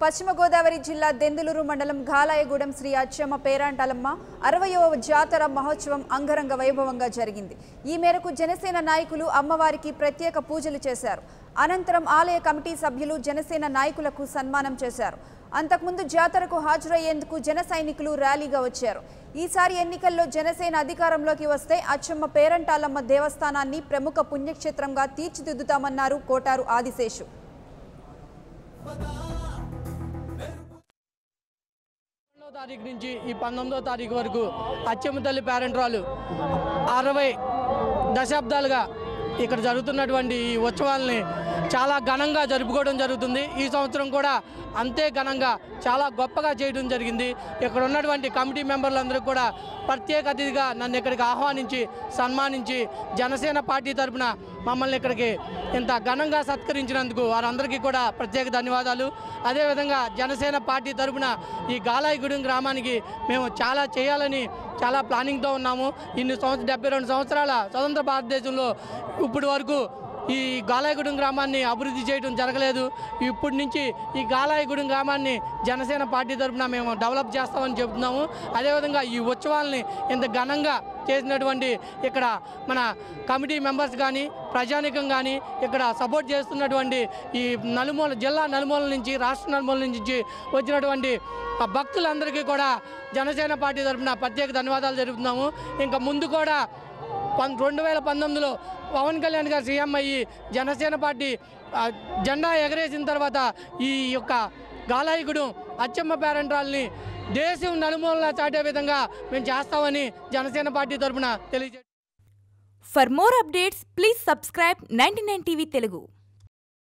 పశ్చిమ గోదావరి జిల్లా దెందులూరు మండలం గాలాయగూడెం శ్రీ అచ్చమ్మ పేరంటాలమ్మ 60వ జాతర మహోత్సవం అంగరంగ వైభవంగా జరిగింది. ఈ మేరకు జనసేన నాయకులు అమ్మవారికి ప్రత్యేక పూజలు చేశారు. అనంతరం ఆలయ కమిటీ సభ్యులు జనసేన నాయకులకు సన్మానం చేశారు. అంతకుముందు జాతరకు హాజరయ్యేందుకు జన సైనికులు ర్యాలీగా వచ్చారు. ఈసారి ఎన్నికల్లో జనసేన అధికారంలోకి వస్తే అచ్చమ్మ పేరంటాలమ్మ దేవస్థానాన్ని ప్రముఖ పుణ్యక్షేత్రంగా తీర్చిదిద్దుతామన్నారు కోటారు ఆదిశేషు. తారీఖు నుంచి ఈ 19వ తారీఖు వరకు అచ్చమ్మ తల్లి పేరంటాలు 60 దశాబ్దాలుగా ఇక్కడ జరుగుతున్నటువంటి ఈ ఉత్సవాలని చాలా ఘనంగా జరుపుకోవడం జరుగుతుంది. ఈ సంవత్సరం కూడా అంతే ఘనంగా చాలా గొప్పగా చేయడం జరిగింది. ఇక్కడ ఉన్నటువంటి కమిటీ మెంబర్లందరూ కూడా ప్రత్యేక అతిథిగా నన్ను ఇక్కడికి ఆహ్వానించి సన్మానించి జనసేన పార్టీ తరఫున మమ్మల్ని ఇక్కడికి ఇంత ఘనంగా సత్కరించినందుకు వారందరికీ కూడా ప్రత్యేక ధన్యవాదాలు. అదేవిధంగా జనసేన పార్టీ తరఫున ఈ గాలాయగూడెం గ్రామానికి మేము చాలా చేయాలని చాలా ప్లానింగ్తో ఉన్నాము. 72 సంవత్సరాల స్వతంత్ర భారతదేశంలో ఇప్పటి వరకు ఈ గాలాయగూడెం గ్రామాన్ని అభివృద్ధి చేయడం జరగలేదు. ఇప్పటి నుంచి ఈ గాలాయగూడెం గ్రామాన్ని జనసేన పార్టీ తరఫున మేము డెవలప్ చేస్తామని చెబుతున్నాము. అదేవిధంగా ఈ ఉత్సవాల్ని ఇంత ఘనంగా చేసినటువంటి ఇక్కడ మన కమిటీ మెంబర్స్ కానీ ప్రజానికం కానీ ఇక్కడ సపోర్ట్ చేస్తున్నటువంటి ఈ జిల్లా నలుమూల నుంచి రాష్ట్ర నలుమూల నుంచి వచ్చినటువంటి భక్తులందరికీ కూడా జనసేన పార్టీ తరఫున ప్రత్యేక ధన్యవాదాలు జరుపుతున్నాము. ఇంకా ముందు కూడా 2019లో పవన్ కళ్యాణ్ గారు సీఎం అయ్యి జనసేన పార్టీ జెండా ఎగరేసిన తర్వాత ఈ యొక్క గాలాయగూడెం అచ్చమ్మ పేరంటాల్ని దేశం నలుమూలలా చాటే విధంగా మేము చేస్తామని జనసేన పార్టీ తరఫున తెలియజేస్తాం. For more updates, please subscribe 99 TV Telugu.